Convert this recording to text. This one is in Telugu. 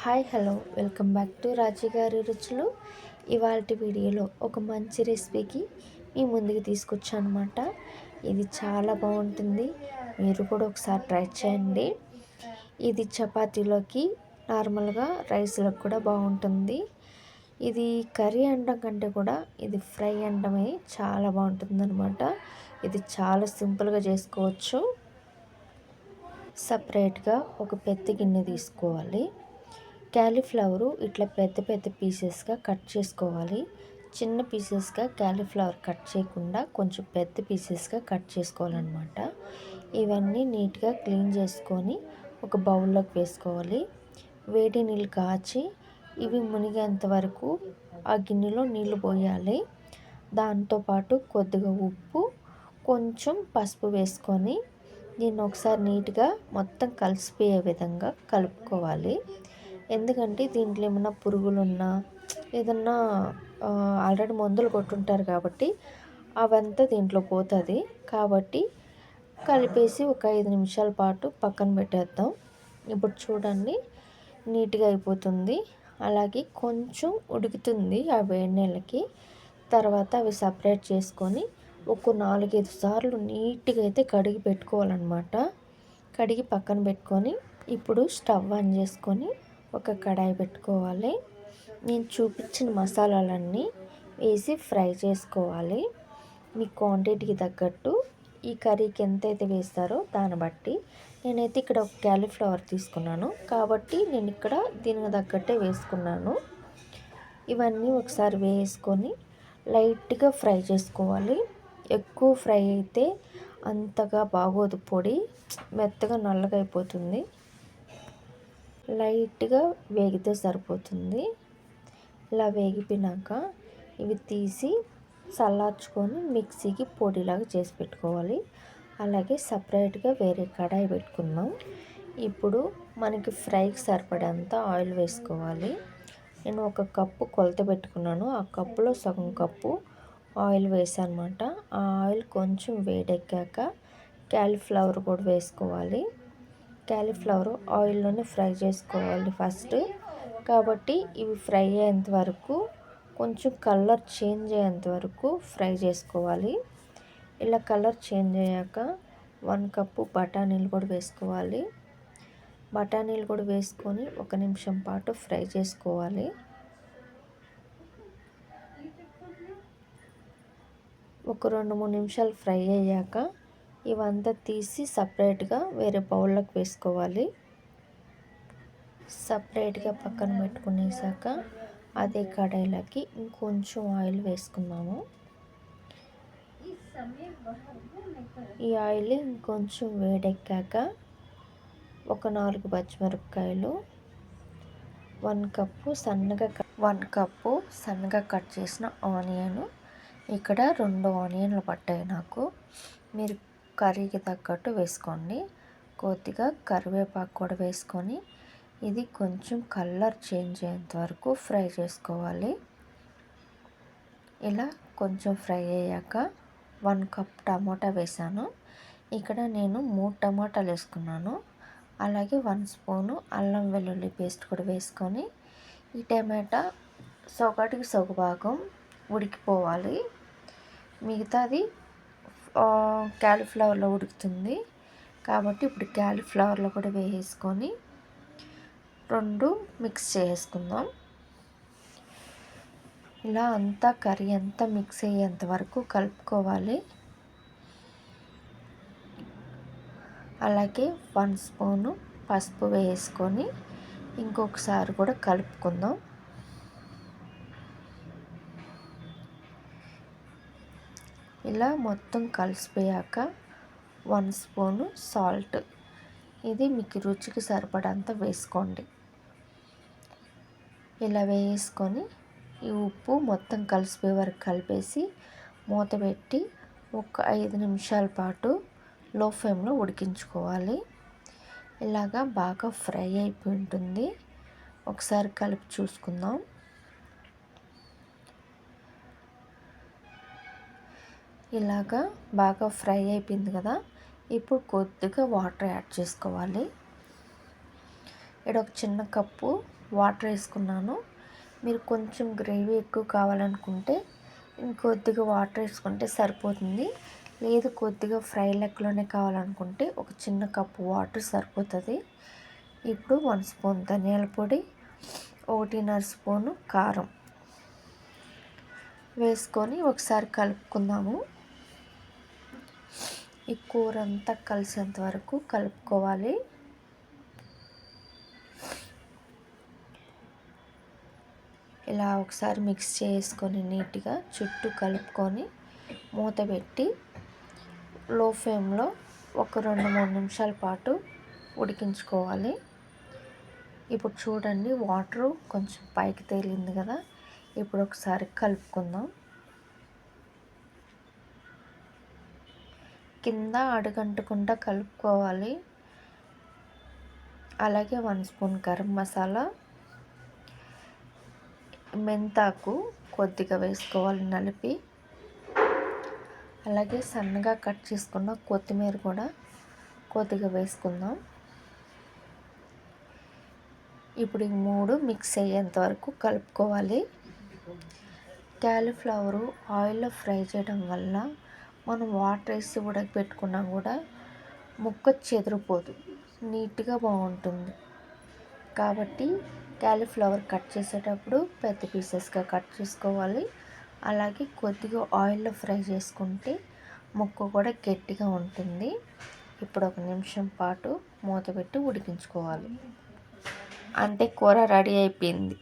Hi hello welcome back to Raji గారి రుచులు. ఇవాళ వీడియోలో ఒక మంచి రెసిపీకి మీ ముందుకు తీసుకొచ్చాను అనమాట. ఇది చాలా బాగుంటుంది, మీరు కూడా ఒకసారి ట్రై చేయండి. ఇది చపాతీలోకి, నార్మల్గా రైస్లోకి కూడా బాగుంటుంది. ఇది కర్రీ అనడం కంటే కూడా ఇది ఫ్రై అనడమే చాలా బాగుంటుంది అనమాట. ఇది చాలా సింపుల్గా చేసుకోవచ్చు. సపరేట్గా ఒక పెద్ద గిన్నె తీసుకోవాలి. క్యాలీఫ్లవరు ఇట్లా పెద్ద పెద్ద పీసెస్గా కట్ చేసుకోవాలి. చిన్న పీసెస్గా క్యాలీఫ్లవర్ కట్ చేయకుండా కొంచెం పెద్ద పీసెస్గా కట్ చేసుకోవాలన్నమాట. ఇవన్నీ నీట్గా క్లీన్ చేసుకొని ఒక బౌల్లోకి వేసుకోవాలి. వేడి నీళ్ళు కాచి ఇవి మునిగేంత వరకు ఆ గిన్నెలో నీళ్లు పోయాలి. దాంతోపాటు కొద్దిగా ఉప్పు, కొంచెం పసుపు వేసుకొని దీన్ని ఒకసారి నీట్గా మొత్తం కలిసిపోయే విధంగా కలుపుకోవాలి. ఎందుకంటే దీంట్లో ఏమన్నా పురుగులున్నా ఏదన్నా ఆల్రెడీ మందులు కొట్టుంటారు కాబట్టి అవంతా దీంట్లో పోతుంది. కాబట్టి కలిపేసి ఒక 5 నిమిషాల పాటు పక్కన పెట్టేద్దాం. ఇప్పుడు చూడండి, నీట్గా అయిపోతుంది. అలాగే కొంచెం ఉడుకుతుంది ఆ వేడి నీళ్ళకి. తర్వాత అవి సపరేట్ చేసుకొని ఒక 4-5 సార్లు నీట్గా అయితే కడిగి పెట్టుకోవాలన్నమాట. కడిగి పక్కన పెట్టుకొని ఇప్పుడు స్టవ్ ఆన్ చేసుకొని ఒక కడాయి పెట్టుకోవాలి. నేను చూపించిన మసాలాలన్నీ వేసి ఫ్రై చేసుకోవాలి. మీ క్వాంటిటీకి తగ్గట్టు ఈ కర్రీకి ఎంతైతే వేస్తారో దాన్ని బట్టి. నేనైతే ఇక్కడ ఒక క్యాలీఫ్లవర్ తీసుకున్నాను కాబట్టి నేను ఇక్కడ దీనికి తగ్గట్టే వేసుకున్నాను. ఇవన్నీ ఒకసారి వేసుకొని లైట్గా ఫ్రై చేసుకోవాలి. ఎక్కువ ఫ్రై అయితే అంతగా బాగోదు, పొడి మెత్తగా నల్లగా అయిపోతుంది. లైట్గా వేగితే సరిపోతుంది. ఇలా వేగిపోయినాక ఇవి తీసి చల్లార్చుకొని మిక్సీకి పొడిలాగా చేసి పెట్టుకోవాలి. అలాగే సపరేట్గా వేరే కడాయి పెట్టుకుందాం. ఇప్పుడు మనకి ఫ్రైకి సరిపడేంత ఆయిల్ వేసుకోవాలి. నేను ఒక కప్పు కొలత పెట్టుకున్నాను. ఆ కప్పులో సగం కప్పు ఆయిల్ వేసాను అనమాట. ఆ ఆయిల్ కొంచెం వేడెక్కాక క్యాలీఫ్లవర్ కూడా వేసుకోవాలి. క్యాలీఫ్లవర్ ఆయిల్లోనే ఫ్రై చేసుకోవాలి ఫస్ట్. కాబట్టి ఇవి ఫ్రై అయ్యేంత వరకు, కొంచెం కలర్ చేంజ్ అయ్యేంత వరకు ఫ్రై చేసుకోవాలి. ఇలా కలర్ చేంజ్ అయ్యాక 1 కప్పు బఠానీలు కూడా వేసుకోవాలి. బఠానీలు కూడా వేసుకొని 1 నిమిషం పాటు ఫ్రై చేసుకోవాలి. ఒక 2-3 నిమిషాలు ఫ్రై అయ్యాక ఇవంతా తీసి సపరేట్గా వేరే బౌల్లోకి వేసుకోవాలి. సపరేట్గా పక్కన పెట్టుకునేసాక అదే కడాయిలోకి ఇంకొంచెం ఆయిల్ వేసుకుందాము. ఈ ఆయిల్ ఇంకొంచెం వేడెక్కాక ఒక 4 పచ్చిమిరపకాయలు, 1 కప్పు సన్నగా కట్ చేసిన ఆనియన్. ఇక్కడ 2 ఆనియన్లు పట్టాయి నాకు. మీరు కర్రీకి తగ్గట్టు వేసుకోండి. కొద్దిగా కరివేపాకు కూడా వేసుకొని ఇది కొంచెం కలర్ చేంజ్ అయ్యేంత వరకు ఫ్రై చేసుకోవాలి. ఇలా కొంచెం ఫ్రై అయ్యాక 1 కప్ టమాటా వేసాను. ఇక్కడ నేను 3 టమాటాలు వేసుకున్నాను. అలాగే 1 స్పూను అల్లం వెల్లుల్లి పేస్ట్ కూడా వేసుకొని ఈ టమాటా సగటుకి సగభాగం ఉడికిపోవాలి. మిగతాది క్యాలీఫ్లవర్లో ఉడుకుతుంది కాబట్టి ఇప్పుడు క్యాలీఫ్లవర్లో కూడా వేసుకొని 2 మిక్స్ చేసుకుందాం. ఇలా అంతా కర్రీ అంతా మిక్స్ అయ్యేంత వరకు కలుపుకోవాలి. అలాగే 1 స్పూను పసుపు వేసుకొని ఇంకొకసారి కూడా కలుపుకుందాం. ఇలా మొత్తం కలిసిపోయాక 1 స్పూను సాల్ట్, ఇది మీకు రుచికి సరిపడంత వేసుకోండి. ఇలా వేసుకొని ఈ ఉప్పు మొత్తం కలిసిపోయే వరకు కలిపేసి మూత పెట్టి ఒక 5 నిమిషాల పాటు లో ఫ్లేమ్లో ఉడికించుకోవాలి. ఇలాగా బాగా ఫ్రై అయిపోయి ఉంటుంది. ఒకసారి కలిపి చూసుకుందాం. ఇలాగా బాగా ఫ్రై అయిపోయింది కదా. ఇప్పుడు కొద్దిగా వాటర్ యాడ్ చేసుకోవాలి. ఇక్కడ ఒక చిన్న కప్పు వాటర్ వేసుకున్నాను. మీరు కొంచెం గ్రేవీ ఎక్కువ కావాలనుకుంటే ఇంకొద్దిగా వాటర్ వేసుకుంటే సరిపోతుంది. లేదు కొద్దిగా ఫ్రై లెక్కలోనే కావాలనుకుంటే ఒక చిన్న కప్పు వాటర్ సరిపోతుంది. ఇప్పుడు 1 స్పూన్ ధనియాల పొడి, 1.5 స్పూను కారం వేసుకొని ఒకసారి కలుపుకుందాము. ఈ కూర అంతా కలిసేంత వరకు కలుపుకోవాలి. ఇలా ఒకసారి మిక్స్ చేసుకొని నీట్గా చుట్టూ కలుపుకొని మూత పెట్టి లో ఫ్లేమ్లో ఒక 2-3 నిమిషాల పాటు ఉడికించుకోవాలి. ఇప్పుడు చూడండి వాటరు కొంచెం పైకి తేలింది కదా. ఇప్పుడు ఒకసారి కలుపుకుందాం. కింద అడుగంటకుండా కలుపుకోవాలి. అలాగే 1 స్పూన్ గరం మసాలా, మెంతాకు కొద్దిగా వేసుకోవాలి నలిపి. అలాగే సన్నగా కట్ చేసుకున్న కొత్తిమీర కూడా కొద్దిగా వేసుకుందాం. ఇప్పుడు ఈ 3 మిక్స్ అయ్యేంత వరకు కలుపుకోవాలి. క్యాలీఫ్లవరు ఆయిల్లో ఫ్రై చేయడం వల్ల మనం వాటర్ వేసి ఉడకబెట్టుకున్నా కూడా ముక్క చెదిరిపోదు, నీట్గా బాగుంటుంది. కాబట్టి క్యాలీఫ్లవర్ కట్ చేసేటప్పుడు పెద్ద పీసెస్గా కట్ చేసుకోవాలి. అలాగే కొద్దిగా ఆయిల్లో ఫ్రై చేసుకుంటే ముక్క కూడా గట్టిగా ఉంటుంది. ఇప్పుడు 1 నిమిషం పాటు మూత పెట్టి ఉడికించుకోవాలి. అంతే, కూర రెడీ అయిపోయింది.